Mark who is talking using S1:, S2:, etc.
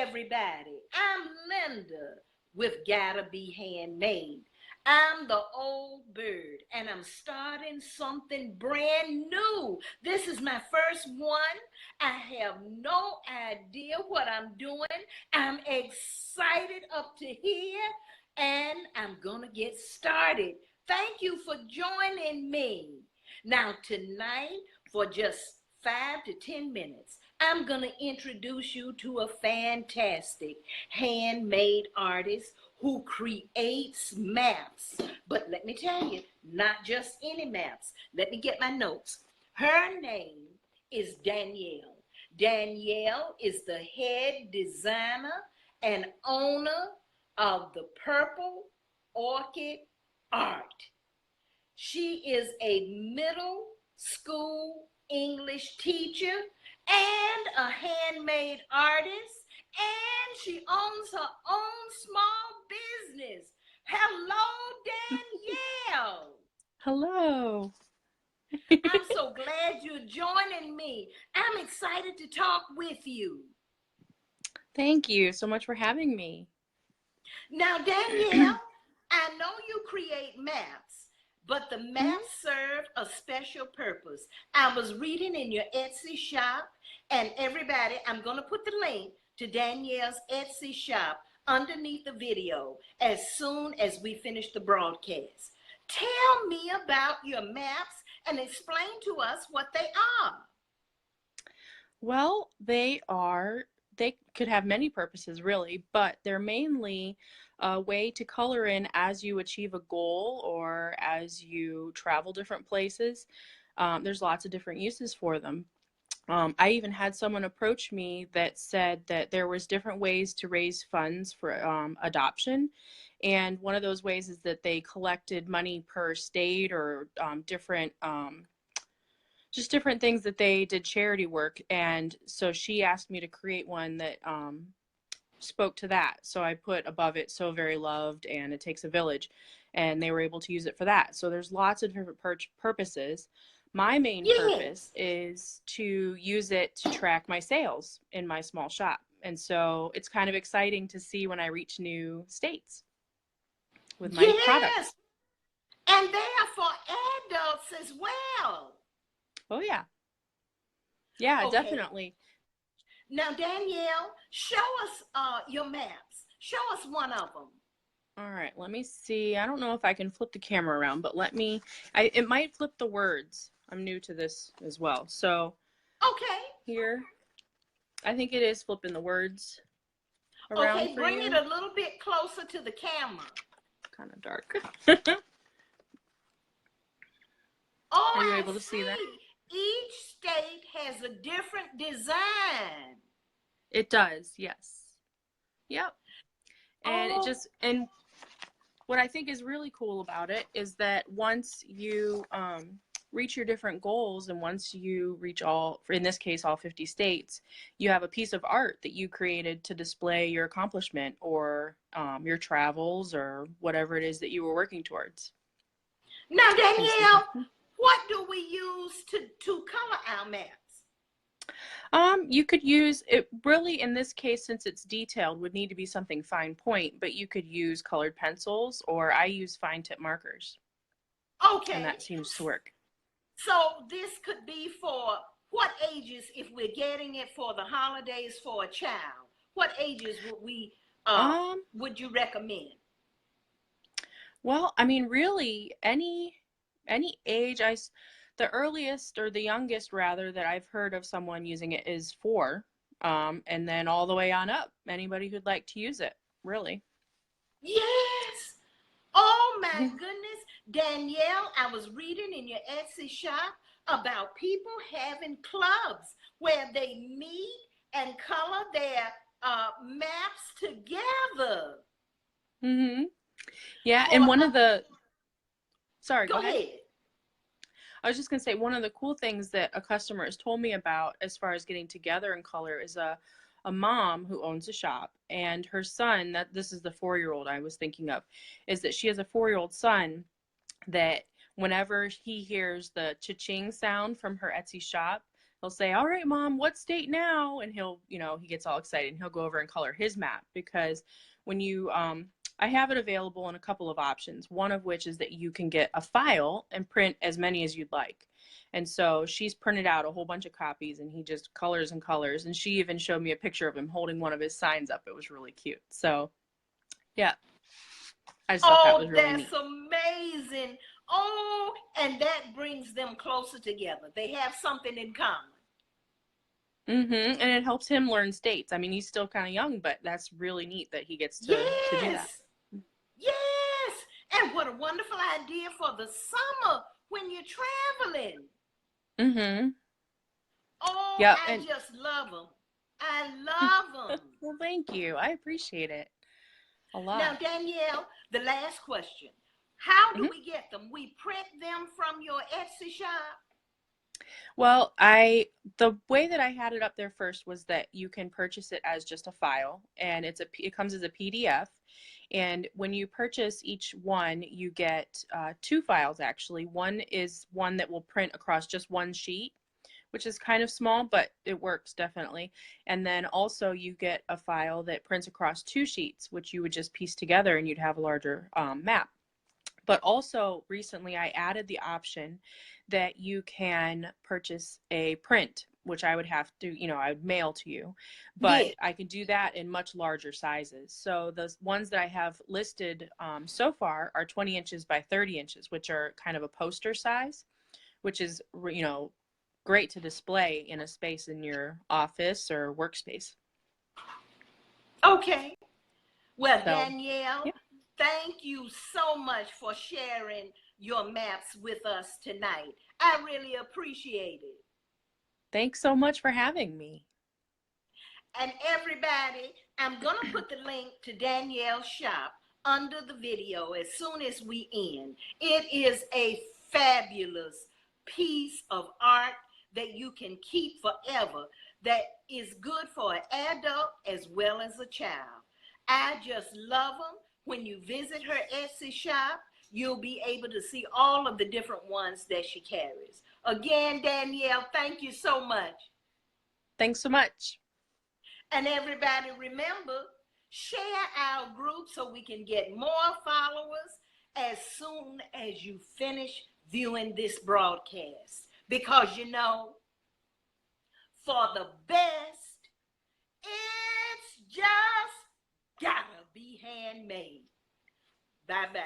S1: everybody. I'm Linda with Gotta Be Handmade. I'm the old bird and I'm starting something brand new. This is my first one. I have no idea what I'm doing. I'm excited up to here and I'm gonna get started. Thank you for joining me. Now tonight, for just 5 to 10 minutes, I'm going to introduce you to a fantastic handmade artist who creates maps. But let me tell you, not just any maps. Let me get my notes. Her name is Danielle. Danielle is the head designer and owner of the Purple Orchid Art. She is a middle school English teacher and a handmade artist, and she owns her own small business. Hello, Danielle.
S2: Hello.
S1: I'm so glad you're joining me. I'm excited to talk with you.
S2: Thank you so much for having me.
S1: Now, Danielle, I know you create maps, but the maps serve a special purpose. I was reading in your Etsy shop, and everybody, I'm going to put the link to Danielle's Etsy shop underneath the video as soon as we finish the broadcast. Tell me about your maps and explain to us what they are.
S2: Well, they could have many purposes really, but they're mainly a way to color in as you achieve a goal or as you travel different places. There's lots of different uses for them. I even had someone approach me that said that there was different ways to raise funds for adoption. And one of those ways is that they collected money per state or just different things that they did charity work. And so she asked me to create one that spoke to that. So I put above it, "So very loved," and "It takes a village." And they were able to use it for that. So there's lots of different purposes. My main purpose is to use it to track my sales in my small shop. And so it's kind of exciting to see when I reach new states with my products.
S1: And they are for adults as well.
S2: Oh, yeah. Yeah,
S1: Okay.
S2: Definitely.
S1: Now, Danielle, show us your maps. Show us one of them.
S2: All right, let me see. I don't know if I can flip the camera around, but it might flip the words. I'm new to this as well. So,
S1: okay.
S2: Here, I think it is flipping the words around.
S1: Okay, bring it a little bit closer to the camera.
S2: Kind of dark.
S1: Oh,
S2: Are you able to see that?
S1: Each state has a different design.
S2: It does, yes. Yep. And and what I think is really cool about it is that once you reach your different goals, and once you reach in this case, all 50 states, you have a piece of art that you created to display your accomplishment or your travels or whatever it is that you were working towards.
S1: Now, Danielle, what do we use to color our maps?
S2: You could use it really, in this case, since it's detailed, would need to be something fine point, but you could use colored pencils, or I use fine tip markers.
S1: Okay.
S2: And that seems to work.
S1: So this could be for what ages, if we're getting it for the holidays for a child? What ages would you recommend?
S2: Well, I mean, really, any age. The earliest, or the youngest rather, that I've heard of someone using it is 4, and then all the way on up. Anybody who'd like to use it, really.
S1: Yes. Oh my goodness, Danielle, I was reading in your Etsy shop about people having clubs where they meet and color their maps together.
S2: Yeah, and one of the... Sorry,
S1: go ahead.
S2: I was just going to say, one of the cool things that a customer has told me about as far as getting together in color is a mom who owns a shop, and her son, this is the 4-year-old I was thinking of, is that she has a 4-year-old son that whenever he hears the cha-ching sound from her Etsy shop, he'll say, "All right, Mom, what state now?" And he'll, he gets all excited and he'll go over and color his map because when you, I have it available in a couple of options, one of which is that you can get a file and print as many as you'd like. And so she's printed out a whole bunch of copies and he just colors and colors. And she even showed me a picture of him holding one of his signs up. It was really cute. So, yeah, I just thought that was
S1: Oh,
S2: really neat.
S1: that's amazing. Oh, and that brings them closer together. They have something in common.
S2: And it helps him learn states. I mean, he's still kind of young, but that's really neat that he gets to do that.
S1: Yes, yes. And what a wonderful idea for the summer when you're traveling.
S2: Mm-hmm.
S1: Oh,
S2: Yep.
S1: I
S2: And
S1: just love them. I love them.
S2: well, thank you. I appreciate it a
S1: Now,
S2: lot.
S1: Danielle, the last question. How do
S2: Mhm.
S1: we get them? We print them from your Etsy shop?
S2: Well, the way that I had it up there first was that you can purchase it as just a file, and it comes as a PDF. And when you purchase each one, you get two files actually. One is one that will print across just one sheet, which is kind of small, but it works definitely. And then also you get a file that prints across two sheets, which you would just piece together and you'd have a larger map. But also recently I added the option that you can purchase a print, which I would have to, I would mail to you, but
S1: Yeah.
S2: I can do that in much larger sizes. So the ones that I have listed so far are 20 inches by 30 inches, which are kind of a poster size, which is, great to display in a space in your office or workspace.
S1: Okay. Well,
S2: So,
S1: Danielle,
S2: yeah.
S1: thank you so much for sharing your maps with us tonight. I really appreciate it.
S2: Thanks so much for having me.
S1: And everybody, I'm going to put the link to Danielle's shop under the video as soon as we end. It is a fabulous piece of art that you can keep forever, that is good for an adult as well as a child. I just love them. When you visit her Etsy shop, you'll be able to see all of the different ones that she carries. Again, Danielle, thank you so much.
S2: Thanks so much.
S1: And everybody remember, share our group so we can get more followers as soon as you finish viewing this broadcast. Because for the best, it's just gotta be handmade. Bye-bye.